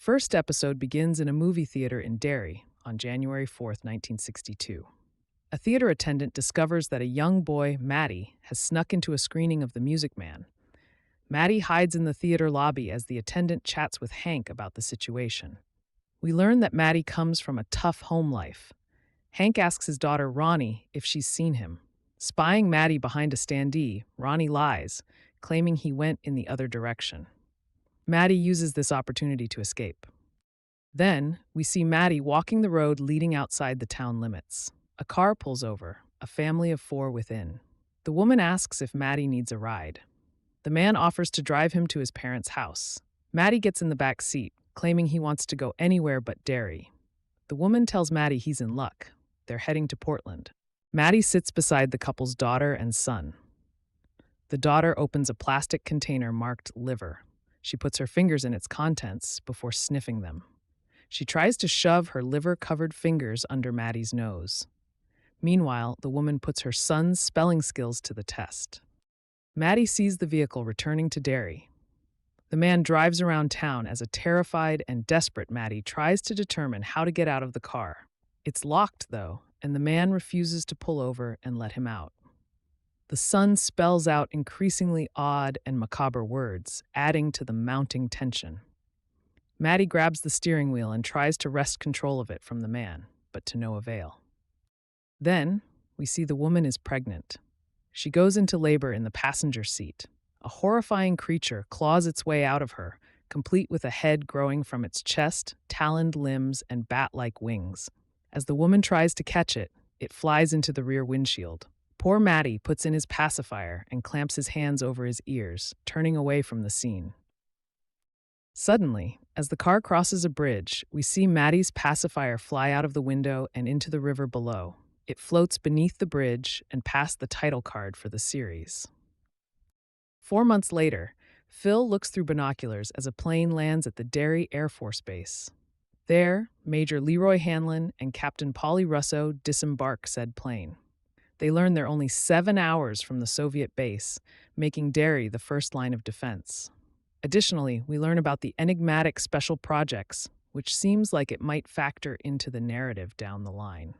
First episode begins in a movie theater in Derry on January 4th, 1962. A theater attendant discovers that a young boy, Mattie, has snuck into a screening of The Music Man. Mattie hides in the theater lobby as the attendant chats with Hank about the situation. We learn that Mattie comes from a tough home life. Hank asks his daughter, Ronnie, if she's seen him. Spying Mattie behind a standee, Ronnie lies, claiming he went in the other direction. Mattie uses this opportunity to escape. Then, we see Mattie walking the road leading outside the town limits. A car pulls over, a family of 4 within. The woman asks if Mattie needs a ride. The man offers to drive him to his parents' house. Mattie gets in the back seat, claiming he wants to go anywhere but Derry. The woman tells Mattie he's in luck. They're heading to Portland. Mattie sits beside the couple's daughter and son. The daughter opens a plastic container marked liver. She puts her fingers in its contents before sniffing them. She tries to shove her liver-covered fingers under Mattie's nose. Meanwhile, the woman puts her son's spelling skills to the test. Mattie sees the vehicle returning to Derry. The man drives around town as a terrified and desperate Mattie tries to determine how to get out of the car. It's locked, though, and the man refuses to pull over and let him out. The son spells out increasingly odd and macabre words, adding to the mounting tension. Mattie grabs the steering wheel and tries to wrest control of it from the man, but to no avail. Then, we see the woman is pregnant. She goes into labor in the passenger seat. A horrifying creature claws its way out of her, complete with a head growing from its chest, taloned limbs, and bat-like wings. As the woman tries to catch it, it flies into the rear windshield. Poor Mattie puts in his pacifier and clamps his hands over his ears, turning away from the scene. Suddenly, as the car crosses a bridge, we see Mattie's pacifier fly out of the window and into the river below. It floats beneath the bridge and past the title card for the series. 4 months later, Phil looks through binoculars as a plane lands at the Derry Air Force Base. There, Major Leroy Hanlon and Captain Polly Russo disembark said plane. They learn they're only 7 hours from the Soviet base, making Derry the first line of defense. Additionally, we learn about the enigmatic special projects, which seems like it might factor into the narrative down the line.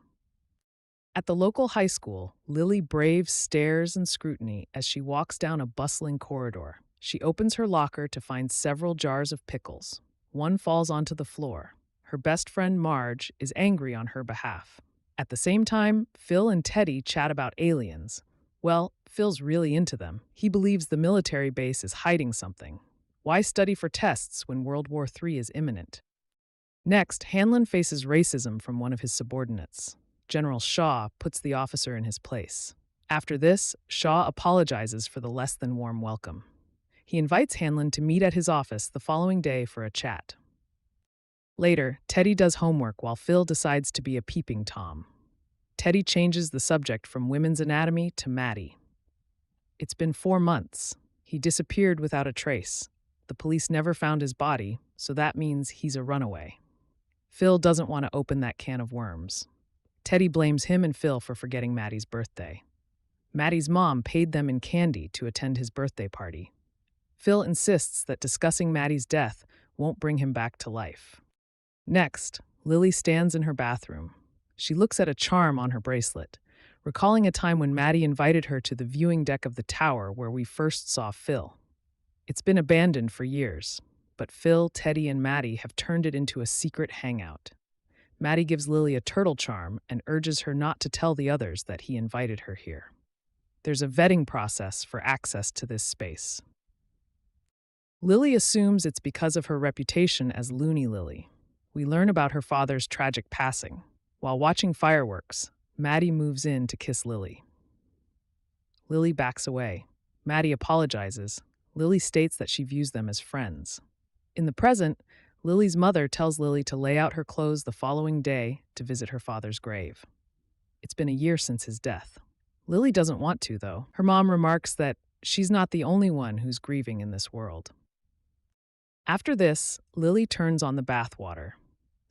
At the local high school, Lily braves stares and scrutiny as she walks down a bustling corridor. She opens her locker to find several jars of pickles. One falls onto the floor. Her best friend Marge is angry on her behalf. At the same time, Phil and Teddy chat about aliens. Well, Phil's really into them. He believes the military base is hiding something. Why study for tests when World War III is imminent? Next, Hanlon faces racism from one of his subordinates. General Shaw puts the officer in his place. After this, Shaw apologizes for the less than warm welcome. He invites Hanlon to meet at his office the following day for a chat. Later, Teddy does homework while Phil decides to be a peeping Tom. Teddy changes the subject from women's anatomy to Mattie. It's been 4 months. He disappeared without a trace. The police never found his body, so that means he's a runaway. Phil doesn't want to open that can of worms. Teddy blames him and Phil for forgetting Mattie's birthday. Mattie's mom paid them in candy to attend his birthday party. Phil insists that discussing Mattie's death won't bring him back to life. Next, Lily stands in her bathroom. She looks at a charm on her bracelet, recalling a time when Mattie invited her to the viewing deck of the tower where we first saw Phil. It's been abandoned for years, but Phil, Teddy, and Mattie have turned it into a secret hangout. Mattie gives Lily a turtle charm and urges her not to tell the others that he invited her here. There's a vetting process for access to this space. Lily assumes it's because of her reputation as Loony Lily. We learn about her father's tragic passing. While watching fireworks, Mattie moves in to kiss Lily. Lily backs away. Mattie apologizes. Lily states that she views them as friends. In the present, Lily's mother tells Lily to lay out her clothes the following day to visit her father's grave. It's been a year since his death. Lily doesn't want to, though. Her mom remarks that she's not the only one who's grieving in this world. After this, Lily turns on the bathwater.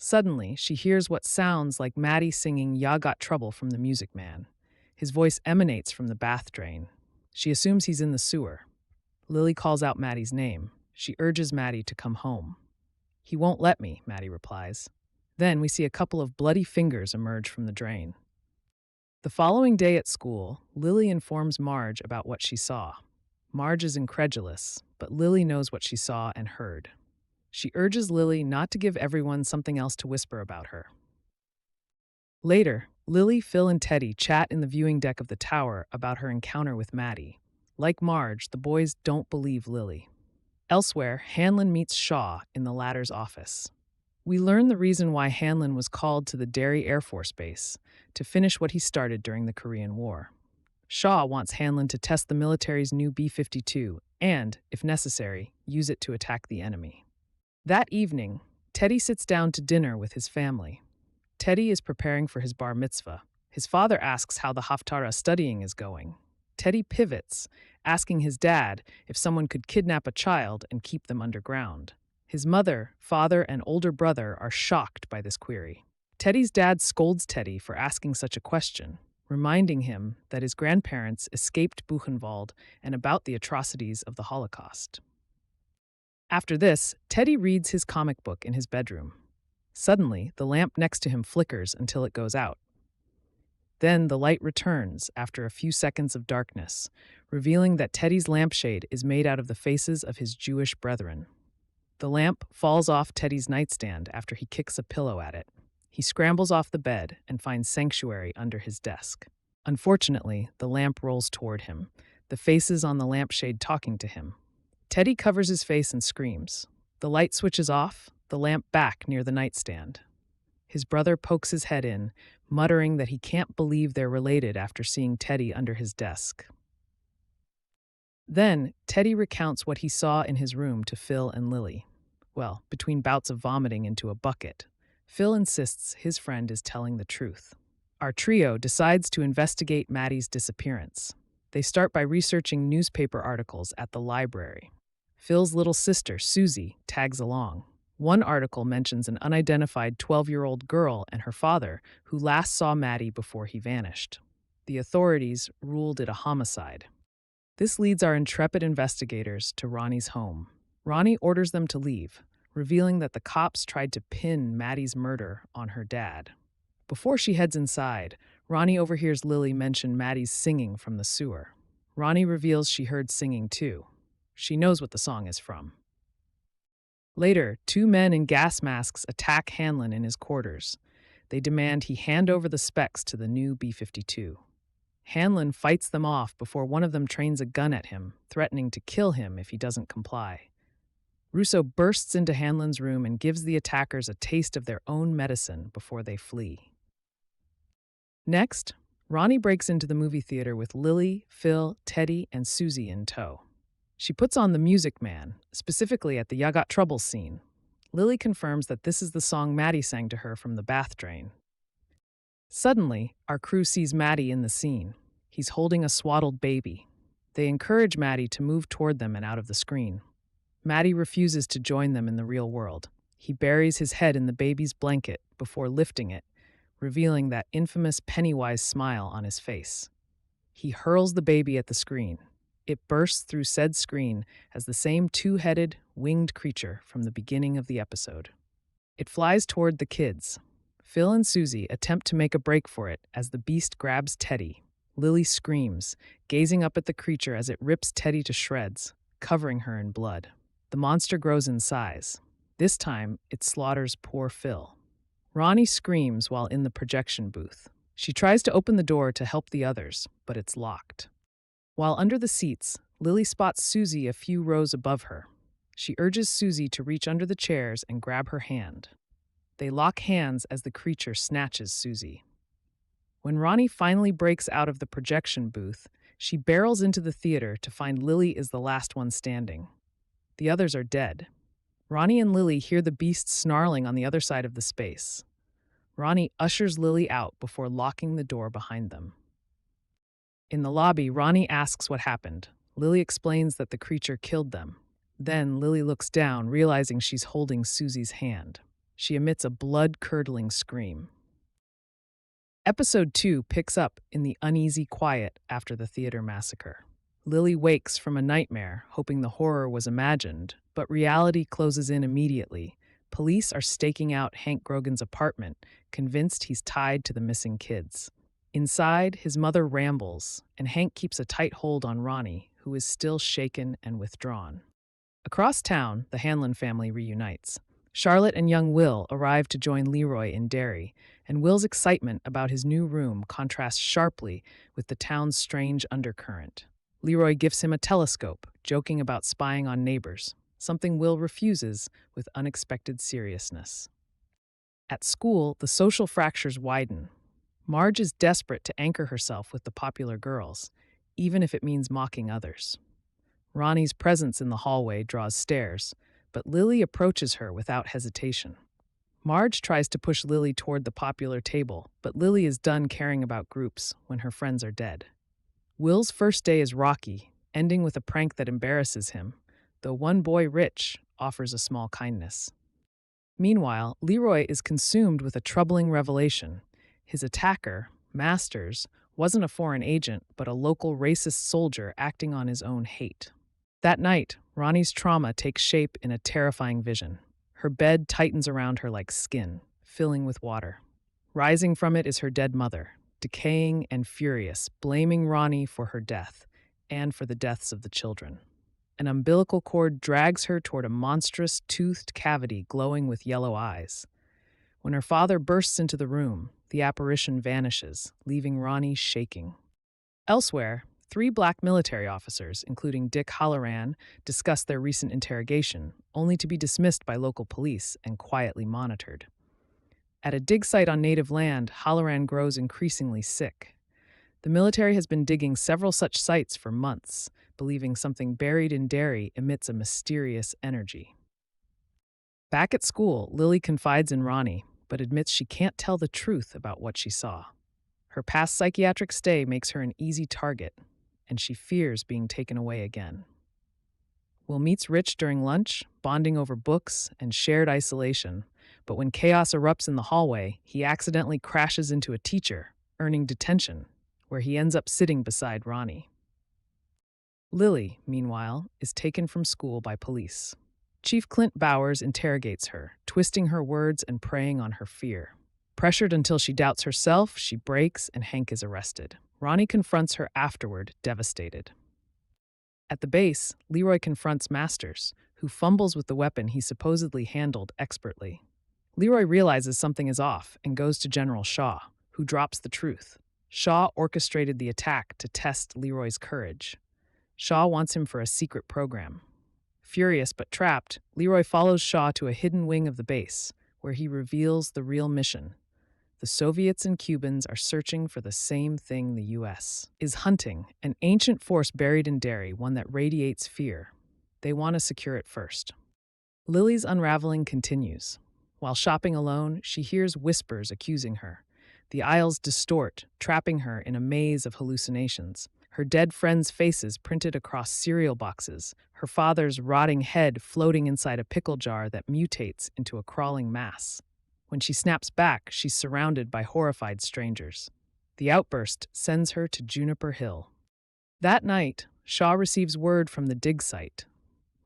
Suddenly, she hears what sounds like Mattie singing "Ya Got Trouble" from The Music Man. His voice emanates from the bath drain. She assumes he's in the sewer. Lily calls out Mattie's name. She urges Mattie to come home. He won't let me, Mattie replies. Then we see a couple of bloody fingers emerge from the drain. The following day at school, Lily informs Marge about what she saw. Marge is incredulous, but Lily knows what she saw and heard. She urges Lily not to give everyone something else to whisper about her. Later, Lily, Phil, and Teddy chat in the viewing deck of the tower about her encounter with Mattie. Like Marge, the boys don't believe Lily. Elsewhere, Hanlon meets Shaw in the latter's office. We learn the reason why Hanlon was called to the Derry Air Force Base, to finish what he started during the Korean War. Shaw wants Hanlon to test the military's new B-52 and, if necessary, use it to attack the enemy. That evening, Teddy sits down to dinner with his family. Teddy is preparing for his bar mitzvah. His father asks how the Haftarah studying is going. Teddy pivots, asking his dad if someone could kidnap a child and keep them underground. His mother, father, and older brother are shocked by this query. Teddy's dad scolds Teddy for asking such a question, reminding him that his grandparents escaped Buchenwald and about the atrocities of the Holocaust. After this, Teddy reads his comic book in his bedroom. Suddenly, the lamp next to him flickers until it goes out. Then the light returns after a few seconds of darkness, revealing that Teddy's lampshade is made out of the faces of his Jewish brethren. The lamp falls off Teddy's nightstand after he kicks a pillow at it. He scrambles off the bed and finds sanctuary under his desk. Unfortunately, the lamp rolls toward him, the faces on the lampshade talking to him. Teddy covers his face and screams. The light switches off, the lamp back near the nightstand. His brother pokes his head in, muttering that he can't believe they're related after seeing Teddy under his desk. Then, Teddy recounts what he saw in his room to Phil and Lily. Well, between bouts of vomiting into a bucket, Phil insists his friend is telling the truth. Our trio decides to investigate Mattie's disappearance. They start by researching newspaper articles at the library. Phil's little sister, Susie, tags along. One article mentions an unidentified 12-year-old girl and her father who last saw Mattie before he vanished. The authorities ruled it a homicide. This leads our intrepid investigators to Ronnie's home. Ronnie orders them to leave, revealing that the cops tried to pin Mattie's murder on her dad. Before she heads inside, Ronnie overhears Lily mention Mattie's singing from the sewer. Ronnie reveals she heard singing too. She knows what the song is from. Later, two men in gas masks attack Hanlon in his quarters. They demand he hand over the specs to the new B-52. Hanlon fights them off before one of them trains a gun at him, threatening to kill him if he doesn't comply. Russo bursts into Hanlon's room and gives the attackers a taste of their own medicine before they flee. Next, Ronnie breaks into the movie theater with Lily, Phil, Teddy, and Susie in tow. She puts on The Music Man, specifically at the Ya Got Trouble scene. Lily confirms that this is the song Mattie sang to her from the bath drain. Suddenly, our crew sees Mattie in the scene. He's holding a swaddled baby. They encourage Mattie to move toward them and out of the screen. Mattie refuses to join them in the real world. He buries his head in the baby's blanket before lifting it, revealing that infamous Pennywise smile on his face. He hurls the baby at the screen. It bursts through said screen as the same two-headed, winged creature from the beginning of the episode. It flies toward the kids. Phil and Susie attempt to make a break for it as the beast grabs Teddy. Lily screams, gazing up at the creature as it rips Teddy to shreds, covering her in blood. The monster grows in size. This time, it slaughters poor Phil. Ronnie screams while in the projection booth. She tries to open the door to help the others, but it's locked. While under the seats, Lily spots Susie a few rows above her. She urges Susie to reach under the chairs and grab her hand. They lock hands as the creature snatches Susie. When Ronnie finally breaks out of the projection booth, she barrels into the theater to find Lily is the last one standing. The others are dead. Ronnie and Lily hear the beast snarling on the other side of the space. Ronnie ushers Lily out before locking the door behind them. In the lobby, Ronnie asks what happened. Lily explains that the creature killed them. Then Lily looks down, realizing she's holding Susie's hand. She emits a blood-curdling scream. Episode 2 picks up in the uneasy quiet after the theater massacre. Lily wakes from a nightmare, hoping the horror was imagined, but reality closes in immediately, Police are staking out Hank Grogan's apartment, convinced he's tied to the missing kids. Inside, his mother rambles, and Hank keeps a tight hold on Ronnie, who is still shaken and withdrawn. Across town, the Hanlon family reunites. Charlotte and young Will arrive to join Leroy in Derry, and Will's excitement about his new room contrasts sharply with the town's strange undercurrent. Leroy gifts him a telescope, joking about spying on neighbors, something Will refuses with unexpected seriousness. At school, the social fractures widen. Marge is desperate to anchor herself with the popular girls, even if it means mocking others. Ronnie's presence in the hallway draws stares, but Lily approaches her without hesitation. Marge tries to push Lily toward the popular table, but Lily is done caring about groups when her friends are dead. Will's first day is rocky, ending with a prank that embarrasses him, though one boy, Rich, offers a small kindness. Meanwhile, Leroy is consumed with a troubling revelation. His attacker, Masters, wasn't a foreign agent, but a local racist soldier acting on his own hate. That night, Ronnie's trauma takes shape in a terrifying vision. Her bed tightens around her like skin, filling with water. Rising from it is her dead mother, decaying and furious, blaming Ronnie for her death and for the deaths of the children. An umbilical cord drags her toward a monstrous, toothed cavity glowing with yellow eyes. When her father bursts into the room, the apparition vanishes, leaving Ronnie shaking. Elsewhere, 3 black military officers, including Dick Halloran, discuss their recent interrogation, only to be dismissed by local police and quietly monitored. At a dig site on native land, Halloran grows increasingly sick. The military has been digging several such sites for months, believing something buried in Derry emits a mysterious energy. Back at school, Lily confides in Ronnie, but admits she can't tell the truth about what she saw. Her past psychiatric stay makes her an easy target, and she fears being taken away again. Will meets Rich during lunch, bonding over books and shared isolation, but when chaos erupts in the hallway, he accidentally crashes into a teacher, earning detention, where he ends up sitting beside Ronnie. Lily, meanwhile, is taken from school by police. Chief Clint Bowers interrogates her, twisting her words and preying on her fear. Pressured until she doubts herself, she breaks and Hank is arrested. Ronnie confronts her afterward, devastated. At the base, Leroy confronts Masters, who fumbles with the weapon he supposedly handled expertly. Leroy realizes something is off and goes to General Shaw, who drops the truth. Shaw orchestrated the attack to test Leroy's courage. Shaw wants him for a secret program. Furious but trapped, Leroy follows Shaw to a hidden wing of the base, where he reveals the real mission. The Soviets and Cubans are searching for the same thing the U.S. is hunting, an ancient force buried in Derry, one that radiates fear. They want to secure it first. Lily's unraveling continues. While shopping alone, she hears whispers accusing her. The aisles distort, trapping her in a maze of hallucinations. Her dead friends' faces printed across cereal boxes, her father's rotting head floating inside a pickle jar that mutates into a crawling mass. When she snaps back, she's surrounded by horrified strangers. The outburst sends her to Juniper Hill. That night, Shaw receives word from the dig site.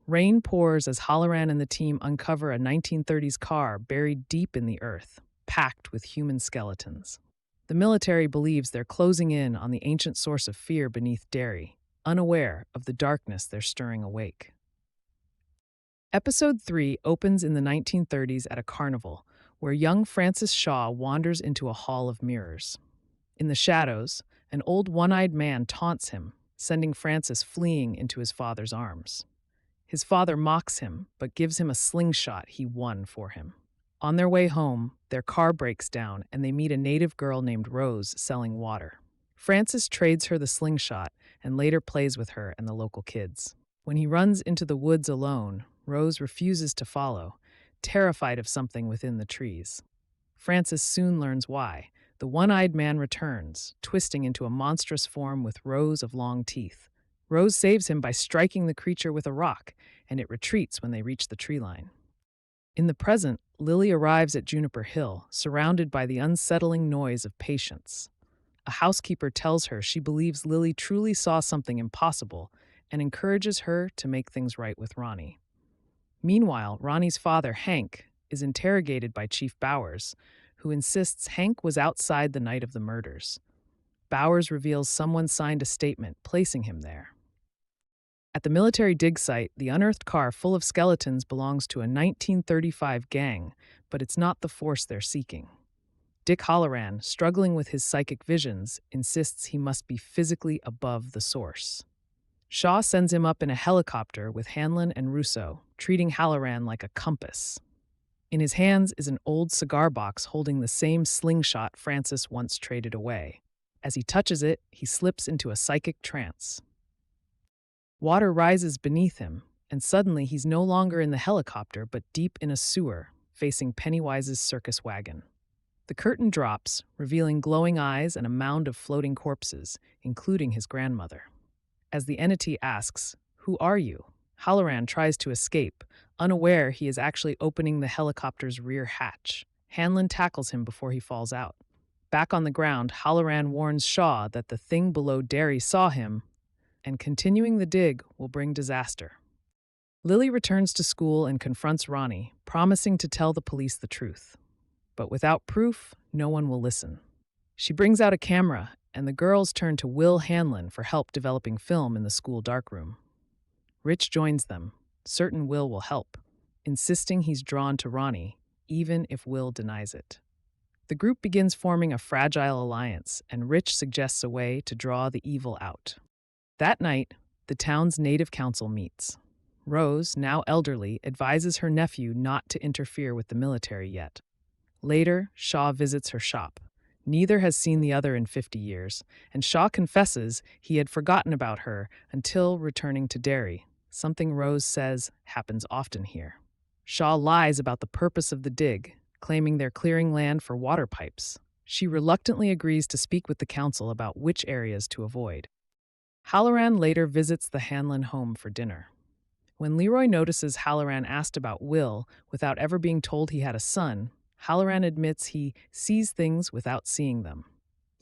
Rain pours as Halloran and the team uncover a 1930s car buried deep in the earth, packed with human skeletons. The military believes they're closing in on the ancient source of fear beneath Derry, unaware of the darkness they're stirring awake. Episode 3 opens in the 1930s at a carnival, where young Francis Shaw wanders into a hall of mirrors. In the shadows, an old one-eyed man taunts him, sending Francis fleeing into his father's arms. His father mocks him, but gives him a slingshot he won for him. On their way home, their car breaks down and they meet a native girl named Rose selling water. Francis trades her the slingshot and later plays with her and the local kids. When he runs into the woods alone, Rose refuses to follow, terrified of something within the trees. Francis soon learns why. The one-eyed man returns, twisting into a monstrous form with rows of long teeth. Rose saves him by striking the creature with a rock, and it retreats when they reach the tree line. In the present, Lily arrives at Juniper Hill, surrounded by the unsettling noise of patients. A housekeeper tells her she believes Lily truly saw something impossible and encourages her to make things right with Ronnie. Meanwhile, Ronnie's father, Hank, is interrogated by Chief Bowers, who insists Hank was outside the night of the murders. Bowers reveals someone signed a statement placing him there. At the military dig site, the unearthed car full of skeletons belongs to a 1935 gang, but it's not the force they're seeking. Dick Halloran, struggling with his psychic visions, insists he must be physically above the source. Shaw sends him up in a helicopter with Hanlon and Russo, treating Halloran like a compass. In his hands is an old cigar box holding the same slingshot Francis once traded away. As he touches it, he slips into a psychic trance. Water rises beneath him, and suddenly he's no longer in the helicopter but deep in a sewer, facing Pennywise's circus wagon. The curtain drops, revealing glowing eyes and a mound of floating corpses, including his grandmother. As the entity asks, "Who are you?" Halloran tries to escape, unaware he is actually opening the helicopter's rear hatch. Hanlon tackles him before he falls out. Back on the ground, Halloran warns Shaw that the thing below Derry saw him, and continuing the dig will bring disaster. Lily returns to school and confronts Ronnie, promising to tell the police the truth. But without proof, no one will listen. She brings out a camera, and the girls turn to Will Hanlon for help developing film in the school darkroom. Rich joins them, certain Will will help, insisting he's drawn to Ronnie, even if Will denies it. The group begins forming a fragile alliance, and Rich suggests a way to draw the evil out. That night, the town's native council meets. Rose, now elderly, advises her nephew not to interfere with the military yet. Later, Shaw visits her shop. Neither has seen the other in 50 years, and Shaw confesses he had forgotten about her until returning to Derry, something Rose says happens often here. Shaw lies about the purpose of the dig, claiming they're clearing land for water pipes. She reluctantly agrees to speak with the council about which areas to avoid. Halloran later visits the Hanlon home for dinner. When Leroy notices Halloran asked about Will without ever being told he had a son, Halloran admits he sees things without seeing them.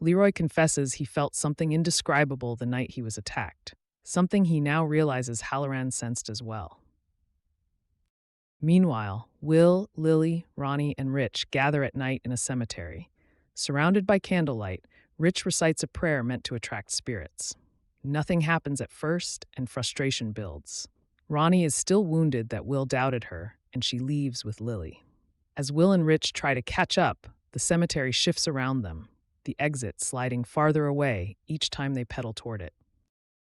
Leroy confesses he felt something indescribable the night he was attacked, something he now realizes Halloran sensed as well. Meanwhile, Will, Lily, Ronnie, and Rich gather at night in a cemetery. Surrounded by candlelight, Rich recites a prayer meant to attract spirits. Nothing happens at first, and frustration builds. Ronnie is still wounded that Will doubted her, and she leaves with Lily. As Will and Rich try to catch up, the cemetery shifts around them, the exit sliding farther away each time they pedal toward it.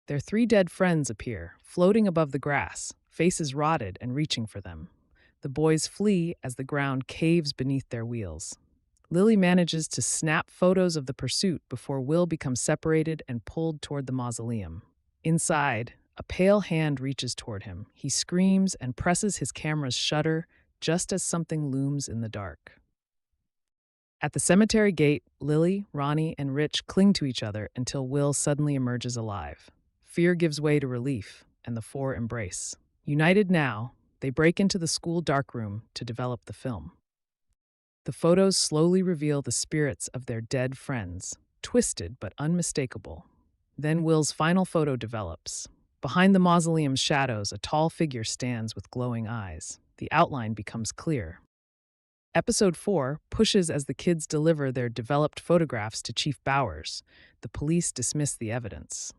Their three dead friends appear, floating above the grass, faces rotted and reaching for them. The boys flee as the ground caves beneath their wheels. Lily manages to snap photos of the pursuit before Will becomes separated and pulled toward the mausoleum. Inside, a pale hand reaches toward him. He screams and presses his camera's shutter just as something looms in the dark. At the cemetery gate, Lily, Ronnie, and Rich cling to each other until Will suddenly emerges alive. Fear gives way to relief, and the four embrace. United now, they break into the school darkroom to develop the film. The photos slowly reveal the spirits of their dead friends, twisted but unmistakable. Then Will's final photo develops. Behind the mausoleum's shadows, a tall figure stands with glowing eyes. The outline becomes clear. Episode 4 pushes as the kids deliver their developed photographs to Chief Bowers. The police dismiss the evidence.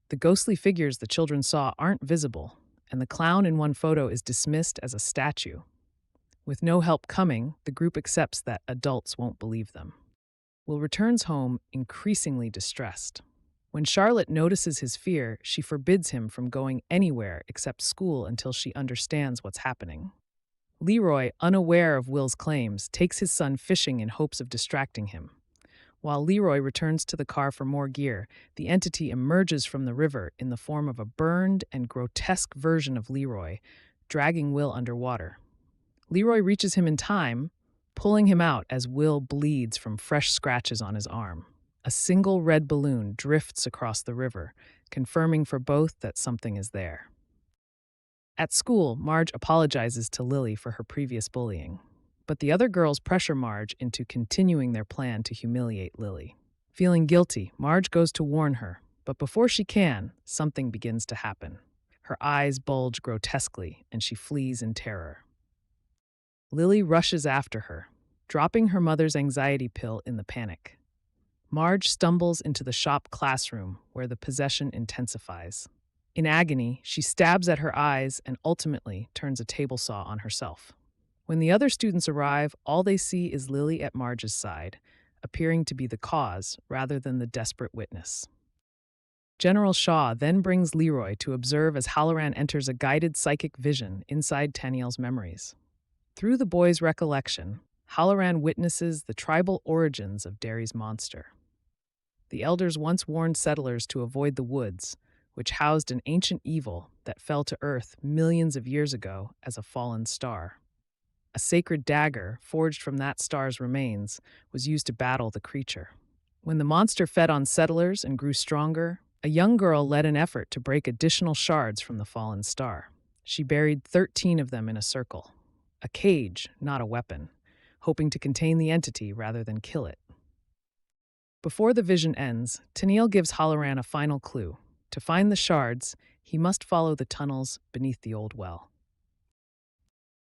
The ghostly figures the children saw aren't visible, and the clown in one photo is dismissed as a statue. With no help coming, the group accepts that adults won't believe them. Will returns home increasingly distressed. When Charlotte notices his fear, she forbids him from going anywhere except school until she understands what's happening. Leroy, unaware of Will's claims, takes his son fishing in hopes of distracting him. While Leroy returns to the car for more gear, the entity emerges from the river in the form of a burned and grotesque version of Leroy, dragging Will underwater. Leroy reaches him in time, pulling him out as Will bleeds from fresh scratches on his arm. A single red balloon drifts across the river, confirming for both that something is there. At school, Marge apologizes to Lily for her previous bullying, but the other girls pressure Marge into continuing their plan to humiliate Lily. Feeling guilty, Marge goes to warn her, but before she can, something begins to happen. Her eyes bulge grotesquely, and she flees in terror. Lily rushes after her, dropping her mother's anxiety pill in the panic. Marge stumbles into the shop classroom where the possession intensifies. In agony, she stabs at her eyes and ultimately turns a table saw on herself. When the other students arrive, all they see is Lily at Marge's side, appearing to be the cause rather than the desperate witness. General Shaw then brings Leroy to observe as Halloran enters a guided psychic vision inside Taniel's memories. Through the boy's recollection, Halloran witnesses the tribal origins of Derry's monster. The elders once warned settlers to avoid the woods, which housed an ancient evil that fell to earth millions of years ago as a fallen star. A sacred dagger, forged from that star's remains, was used to battle the creature. When the monster fed on settlers and grew stronger, a young girl led an effort to break additional shards from the fallen star. She buried 13 of them in a circle. A cage, not a weapon, hoping to contain the entity rather than kill it. Before the vision ends, Tennille gives Halloran a final clue. To find the shards, he must follow the tunnels beneath the old well.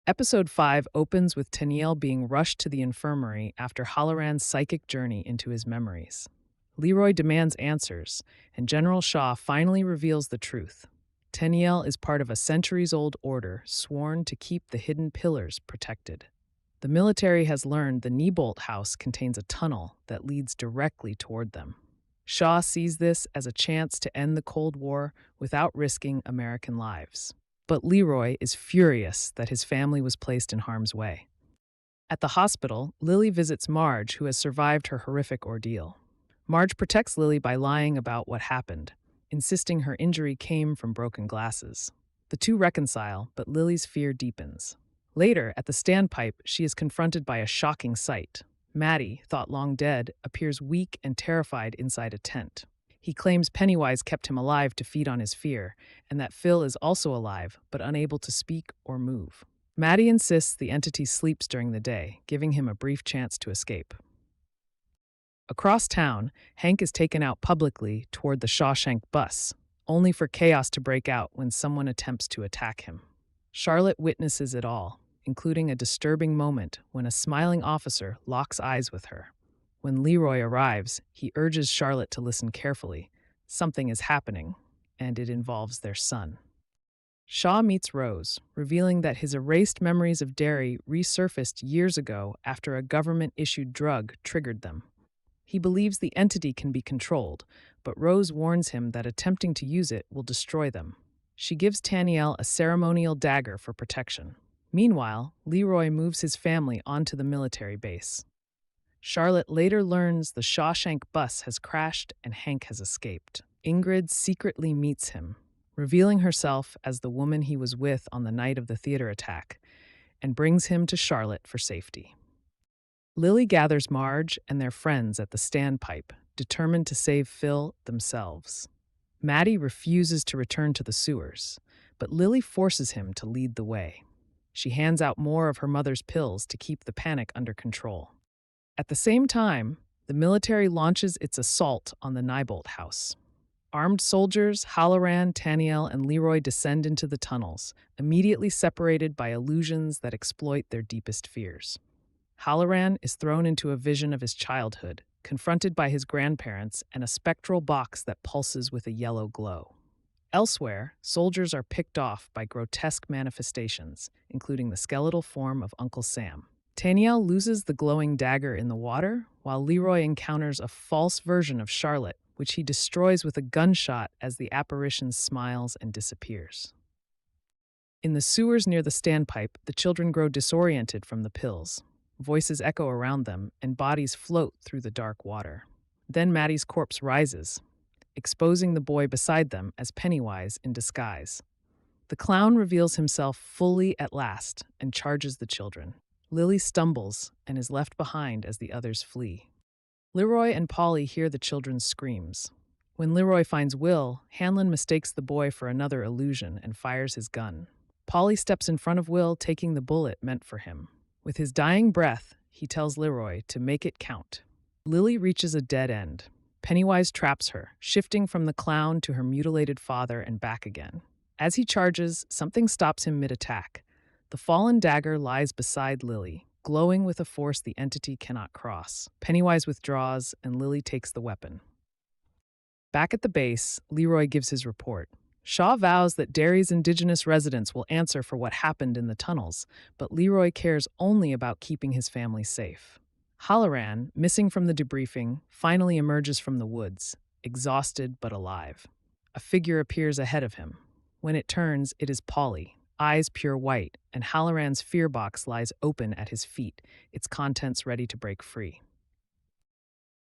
Episode 5 opens with Tennille being rushed to the infirmary after Halloran's psychic journey into his memories. Leroy demands answers, and General Shaw finally reveals the truth. Tennille is part of a centuries-old order sworn to keep the hidden pillars protected. The military has learned the Neibolt house contains a tunnel that leads directly toward them. Shaw sees this as a chance to end the Cold War without risking American lives. But Leroy is furious that his family was placed in harm's way. At the hospital, Lily visits Marge, who has survived her horrific ordeal. Marge protects Lily by lying about what happened, insisting her injury came from broken glasses. The two reconcile, but Lily's fear deepens. Later, at the standpipe, she is confronted by a shocking sight. Mattie, thought long dead, appears weak and terrified inside a tent. He claims Pennywise kept him alive to feed on his fear, and that Phil is also alive, but unable to speak or move. Mattie insists the entity sleeps during the day, giving him a brief chance to escape. Across town, Hank is taken out publicly toward the Shawshank bus, only for chaos to break out when someone attempts to attack him. Charlotte witnesses it all, including a disturbing moment when a smiling officer locks eyes with her. When Leroy arrives, he urges Charlotte to listen carefully. Something is happening, and it involves their son. Shaw meets Rose, revealing that his erased memories of Derry resurfaced years ago after a government-issued drug triggered them. He believes the entity can be controlled, but Rose warns him that attempting to use it will destroy them. She gives Tanielle a ceremonial dagger for protection. Meanwhile, Leroy moves his family onto the military base. Charlotte later learns the Shawshank bus has crashed and Hank has escaped. Ingrid secretly meets him, revealing herself as the woman he was with on the night of the theater attack, and brings him to Charlotte for safety. Lily gathers Marge and their friends at the standpipe, determined to save Phil themselves. Mattie refuses to return to the sewers, but Lily forces him to lead the way. She hands out more of her mother's pills to keep the panic under control. At the same time, the military launches its assault on the Neibolt house. Armed soldiers, Halloran, Tanielle, and Leroy descend into the tunnels, immediately separated by illusions that exploit their deepest fears. Halloran is thrown into a vision of his childhood, confronted by his grandparents and a spectral box that pulses with a yellow glow. Elsewhere, soldiers are picked off by grotesque manifestations, including the skeletal form of Uncle Sam. Tanielle loses the glowing dagger in the water, while Leroy encounters a false version of Charlotte, which he destroys with a gunshot as the apparition smiles and disappears. In the sewers near the standpipe, the children grow disoriented from the pills. Voices echo around them, and bodies float through the dark water. Then Mattie's corpse rises, exposing the boy beside them as Pennywise in disguise. The clown reveals himself fully at last and charges the children. Lily stumbles and is left behind as the others flee. Leroy and Polly hear the children's screams. When Leroy finds Will, Hanlon mistakes the boy for another illusion and fires his gun. Polly steps in front of Will, taking the bullet meant for him. With his dying breath, he tells Leroy to make it count. Lily reaches a dead end. Pennywise traps her, shifting from the clown to her mutilated father and back again. As he charges, something stops him mid-attack. The fallen dagger lies beside Lily, glowing with a force the entity cannot cross. Pennywise withdraws, and Lily takes the weapon. Back at the base, Leroy gives his report. Shaw vows that Derry's indigenous residents will answer for what happened in the tunnels, but Leroy cares only about keeping his family safe. Halloran, missing from the debriefing, finally emerges from the woods, exhausted but alive. A figure appears ahead of him. When it turns, it is Polly, eyes pure white, and Halloran's fear box lies open at his feet, its contents ready to break free.